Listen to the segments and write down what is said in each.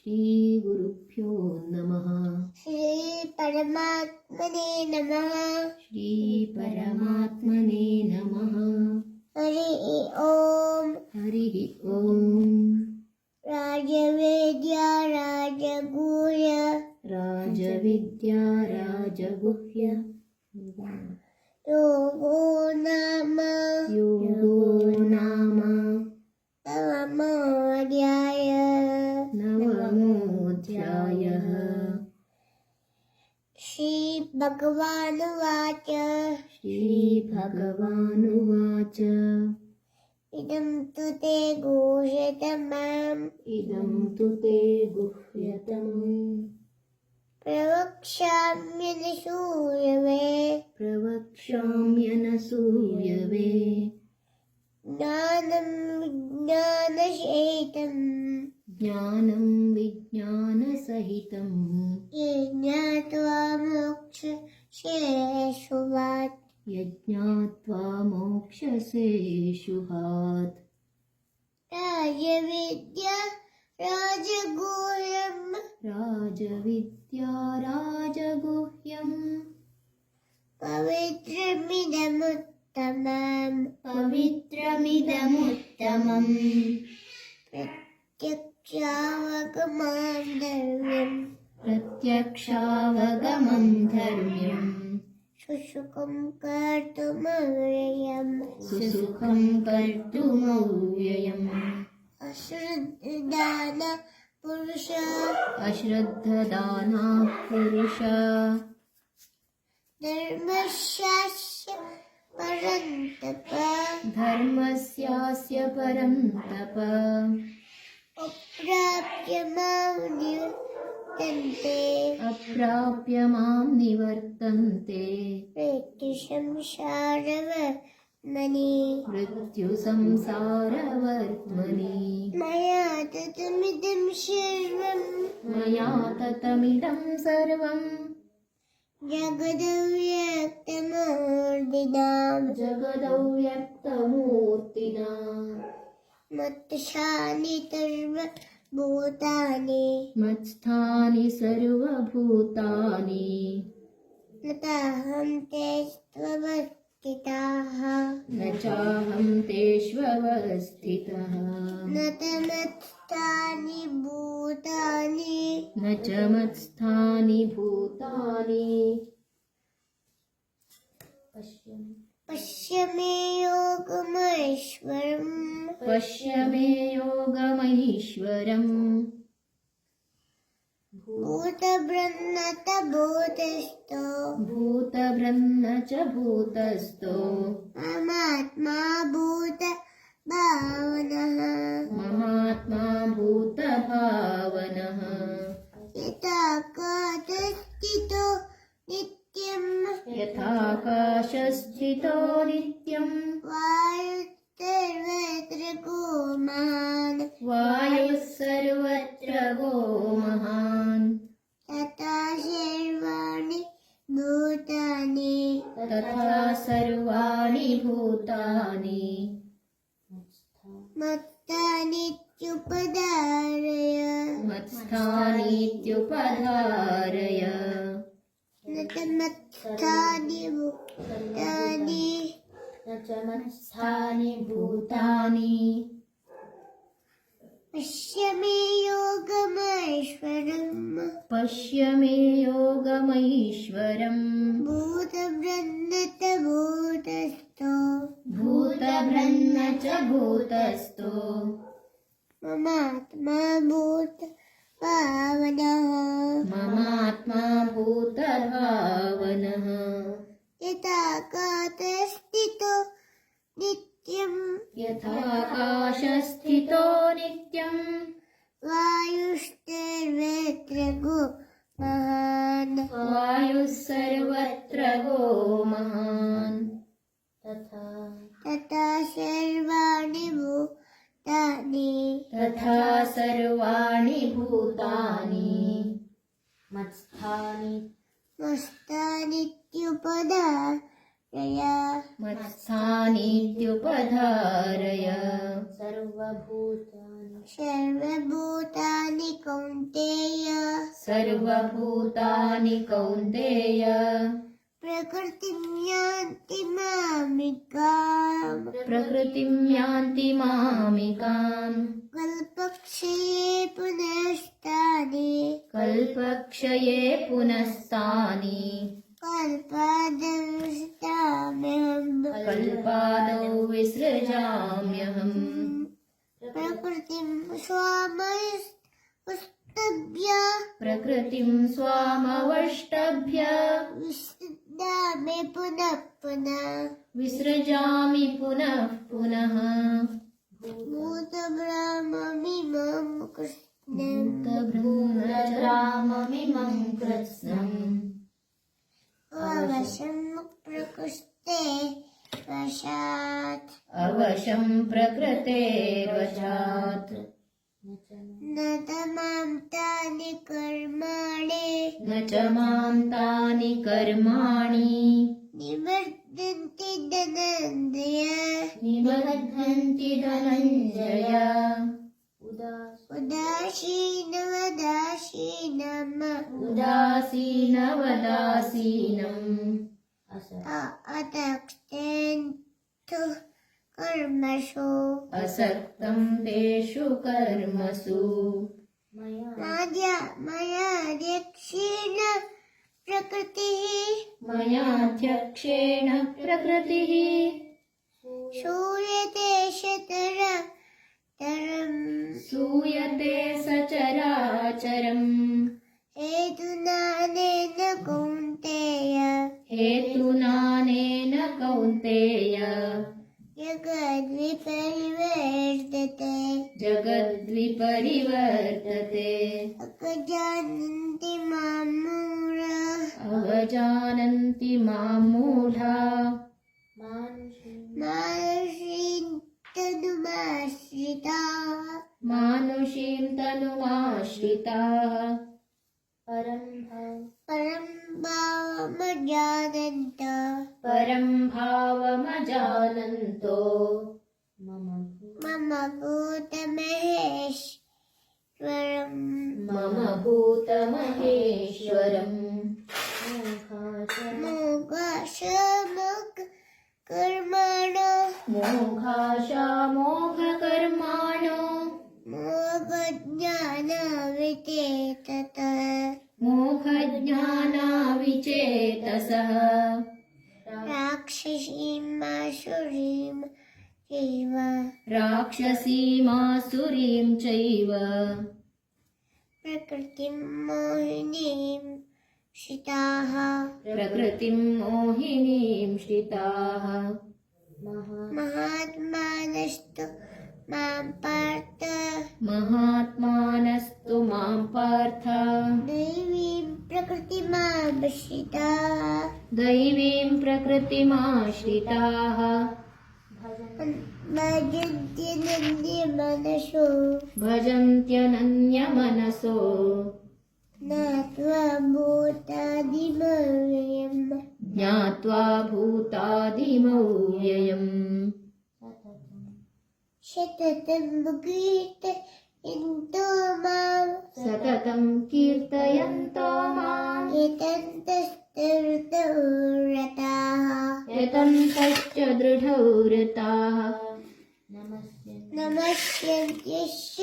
ಶ್ರೀ ಗುರುಭ್ಯೋ ನಮಃ. ಶ್ರೀ ಪರಮಾತ್ಮನೇ ನಮಃ. ಶ್ರೀ ಪರಮಾತ್ಮನೇ ನಮಃ. ಹರಿ ಓಂ. ಹರಿ ಓಂ. ರಾಜವೇದ್ಯ ರಾಜಗುಹ್ಯ ರಾಜವಿದ್ಯಾ ರಾಜಗುಹ್ಯ ಯೋಗೋ ನಾಮ ಯೋಗೋ ನಾಮ ನವಮೋऽಧ್ಯಾಯ. ನವಮೋऽಧ್ಯಾಯಃ. ಶ್ರೀ ಭಗವಾನುವಾಚ. ಶ್ರೀ ಭಗವಾನುವಾಚ. ಇದಂ ತು ತೇ ಗುಹ್ಯತಮಂ ಇದಂ ತು ತೇ ಗುಹ್ಯತಮಂ ಪ್ರವಕ್ಷ್ಯಾಮ್ಯನಸೂಯವೆ. ಪ್ರವಕ್ಷ್ಯಾಮ್ಯನಸೂಯವೆ. ಜ್ಞಾನಂ ವಿಜ್ಞಾನಸಹಿತಂ ಜ್ಞಾನಂ ವಿಜ್ಞಾನಸಹಿತಂ ಯಜ್ಞಾತ್ವಾ ಮೋಕ್ಷಶೇಷುವಾತ್. ಯಜ್ಞಾತ್ವಾ ಮೋಕ್ಷಸೇ ಶುಭಾತ್. ರಾಜವಿದ್ಯಾ ರಾಜಗುಹ್ಯಂ ರಾಜವಿದ್ಯಾ ರಾಜಗುಹ್ಯಂ ಪವಿತ್ರಮಿದಮುತ್ತಮಂ ಪವಿತ್ರಮಿದಮುತ್ತಮಂ ಪ್ರತ್ಯಕ್ಷಾವಗಮಂ ಧರ್ಮ್ಯಂ ಪ್ರತ್ಯಕ್ಷಾವಗಮಂ ಧರ್ಮ್ಯಂ ಸುಸುಖಂ ಕರ್ತುಮವ್ಯಯಂ ಸುಸುಖಂ ಕರ್ತುಮವ್ಯಯಂ. ಅಶ್ರದ್ಧಾನ ಪುರುಷ ಅಶ್ರದ್ಧದಾನಃ ಪುರುಷ ಧರ್ಮಶಾಸ್ತ್ರ ಪರಂತಪ. ಧರ್ಮಸ್ಯಾಸ್ಯ ಪರಂ ತಪ. ಅಪ್ರಾಪ್ಯ ಮಾಂ ನಿವರ್ತಂತೆ ಅಪ್ರಾಪ್ಯ ಮಾಂ ನಿವರ್ತಂತೆ ಮೃತ್ಯು ಸಂಸಾರವರ್ತ್ಮನಿ. ಮೃತ್ಯು ಸಂಸಾರವರ್ತ್ಮನಿ. ಮಯಾ ತತಮಿದಂ ಸರ್ವಂ ಮಯಾ ತತಮಿದಂ ಸರ್ವಂ ಜಗದವ್ಯಕ್ತಮೂರ್ತಿನಾ ಜಗದವ್ಯಕ್ತಮೂರ್ತಿನಾ ಮತ್ತಶಾನಿ ಸರ್ವಭೂತಾನಿ ಮತ್ಸ್ಥಾನಿ ಸರ್ವಭೂತಾನಿ ನತಾಹಂ ತೇಷ್ವವಸ್ಥಿತಃ ನ ಚಾಹಂ ತೇಷ್ವವಸ್ಥಿತಃ ನ ತಮತ್ಸ್ಥಾನಿ ಭೂತಾನಿ ನ ಚ ಮತ್ಸ್ಥಾನಿ ಭೂತಾನಿ. ಪಶ್ಯ ಮೇ ಯೋಗಮೈಶ್ವರಂ ಪಶ್ಯ ಮೇ ಯೋಗಮೈಶ್ವರಂ. ಭೂತಬೃನ್ನತ ಭೂತಸ್ಥೋ ಭೂತಭೃನ್ನ ಚ ಭೂತಸ್ಥೋ ಮಮಾತ್ಮ ಭೂತ ಭಾವನಃ. ಮಮಾತ್ಮಾ ಭೂತಭಾವನಃ. ಯಥಾಕಾಶಸ್ಥಿತೋ ನಿತ್ಯಂ ಯಥಾಕಾಶಸ್ಥಿತೋ ನಿತ್ಯಂ ವಾಯುಸ್ತರ್ವತ್ರ ಗೋಮಾನ್ ವಾಯುಃ ಸರ್ವತ್ರ ಗೋ ಮಹಾನ್. ತಥಾ ಸರ್ವಾಣಿ ಭೂತಾನಿ ತಥಾ ಸರ್ವಾಣಿ ಭೂತಾನಿ ಮತ್ತಾನಿತ್ಯುಪಧಾರಯ. ಮತ್ಸ್ಥಾನೀತ್ಯುಪಧಾರಯ. ನ ತಮತ್ಸ್ಥಾನಿ ಭೂತಾನಿ ನ ಚ ಮತ್ಸ್ಥಾನಿ ಭೂತಾನಿ. ಪಶ್ಯ ಮೇ ಯೋಗಮೈಶ್ವರಂ ಪಶ್ಯ ಮೇ ಯೋಗಮೈಶ್ವರಂ. ಭೂತಬೃನ್ನತ ಭೂತಸ್ಥೋ ಭೂತಭೃನ್ನ ಚ ಭೂತಸ್ಥೋ ಮಮಾತ್ಮ ಭೂತ ಭಾವನಃ. ಮಮಾತ್ಮಾ ಭೂತಭಾವನಃ. ಯಥಾಕಾಶಸ್ಥಿತೋ ನಿತ್ಯಂ ಯಥಾಕಾಶಸ್ಥಿತೋ ನಿತ್ಯಂ ವಾಯುಸ್ತರ್ವತ್ರ ಗೋ ಮಹಾನ್. ವಾಯುಃ ಸರ್ವತ್ರ ಗೋ ಮಹಾನ್. ತಥಾ ಸರ್ವಾಣಿ ಭೂತಾನಿ ತಥಾ ಸರ್ವಾಣಿ ಭೂತಾನಿ ಮತ್ಸ್ಥಾನಿ ಮಸ್ತಾನಿತ್ಯುಪಧಾರಯ. जय मत्स्थानीत्युपधारय सर्वभूतानि कौन्तेय सर्वभूतानि कौन्तेय प्रकृतिं यान्ति मामिकाम् प्रकृतिं यान्ति मामिकाम् कल्पक्षये पुनस्तानि कल्पक्षये पुनस्तानि कल्पादविष्टाम्यहम् कल्पादौ विसृजाम्यहम् प्रकृतिं स्वामस्तभ्य प्रकृतिं स्वामवष्टभ्य विसृजामि पुनः पुनः विसृजामि पुनः पुनः भूतब्रह्ममिमं कृष्णम् भूतभ्रूतग्राममिमं कृत्स्नम् अवशं प्रकृष्टे वशात् अवशं प्रकृतेर्वशात् न तमां तानि कर्माणि न च मां तानि कर्माणि निवर्तन्ति धनञ्जय निबध्नन्ति धनञ्जय उदासीनवदासीनम् अतक्तेन्तु कर्मसु असक्तं तेषु कर्मसु मयाध्यक्षेण प्रकृतिः मयाध्यक्षेण प्रकृतिः श्रूयते सूयते सचराचरम् हेतुनानेन कौन्तेय हेतुनानेन कौन्तेय जगद्विपरिवर्तते अजानन्ति मां मूढाः अवजानन्ति मां मूढा मानुषीं तनुमाश्रिताः परं भावमजानन्तो मम भूतमहेश्वरम् मोघाशामोघकर्माणो मोघज्ञानाविचेतसः राक्षसीमासुरीं चैव प्रकृतिं मोहिनीं श्रिताः प्रकृतिं मोहिनीं श्रिताः महात्मानस्तु मां पार्थ महात्मानस्तु मां पार्थ दैवीं प्रकृतिमाश्रिताः दैवीं प्रकृतिमाश्रिताः भजन्त्यनन्यमनसो ज्ञात्वा भूतादिमव्ययम् सततं कीर्तयन्तो माम् यतन्तश्च दृढौ रताः नमस्यन्त्यश्च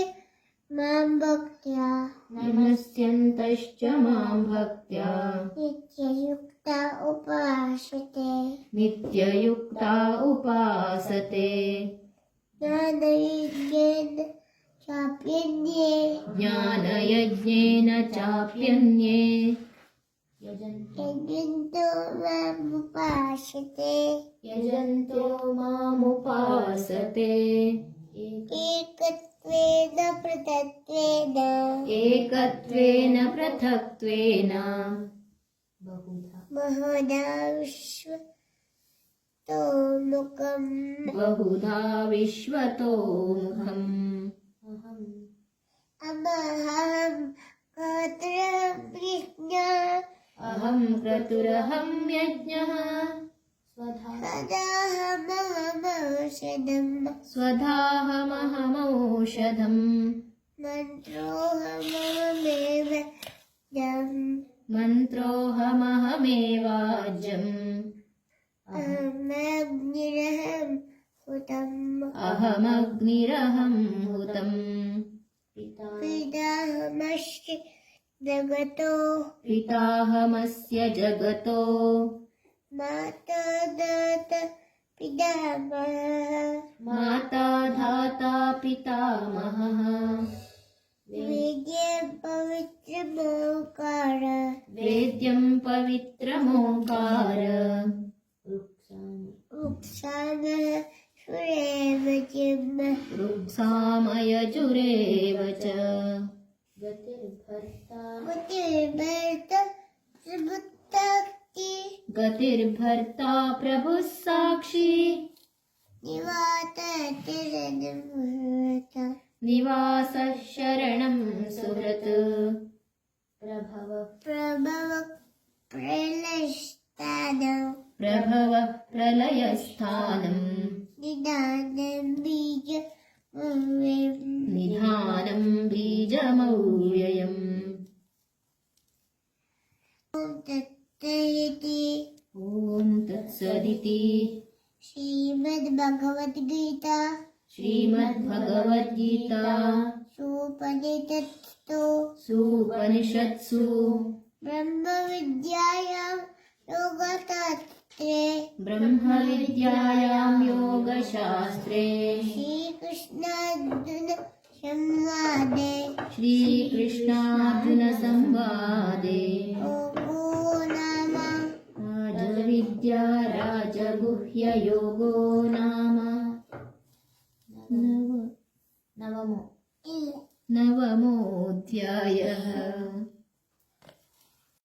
मां भक्त्या नमस्यन्तश्च मां भक्त्या नित्ययुक्ता उपासते नित्ययुक्ता उपासते ज्ञानयज्ञेन चाप्यन्ये ज्ञानयज्ञेन चाप्यन्ये यजन्तो मामुपासते यजन्तो मामुपासते एकत्वेन पृथक्त्वेन एकत्वेन पृथक्त्वेन बहुधा विश्वतोमुखम् बहुधा विश्वतोमुखम् अहं क्रतुरहं अहं क्रतुरहं यज्ञः स्वधाहमहमौषधम् मन्त्रोऽहमहमेवाज्यम् अहमग्निरहं हुतम् पिताहमस्य जगतो माता दाता पितामहः माता धाता पितामहः वेद्यं पवित्रमोकार वेद्यं पवित्रमोङ्कार रुक्सामः सुरेव चिम् रुक्सामयजुरेव च गतिर्भर्ता सुबुद्धक्ति गतिर्भर्ता प्रभुः साक्षी निवासः शरणं सुहृत् प्रभवः प्रलयस्थानम् निधानं बीजमव्ययम् ॐ तत्सदिति श्रीमद्भगवद्गीता श्रीमद्भगवद्गीता सुपनिषत्सु ब्रह्मविद्यायां योगशास्त्रे ब्रह्मविद्यायां योगशास्त्रे श्रीकृष्णार्जुनसंवादे राजविद्या राजगुह्ययोगो नाम नवमोऽध्यायः।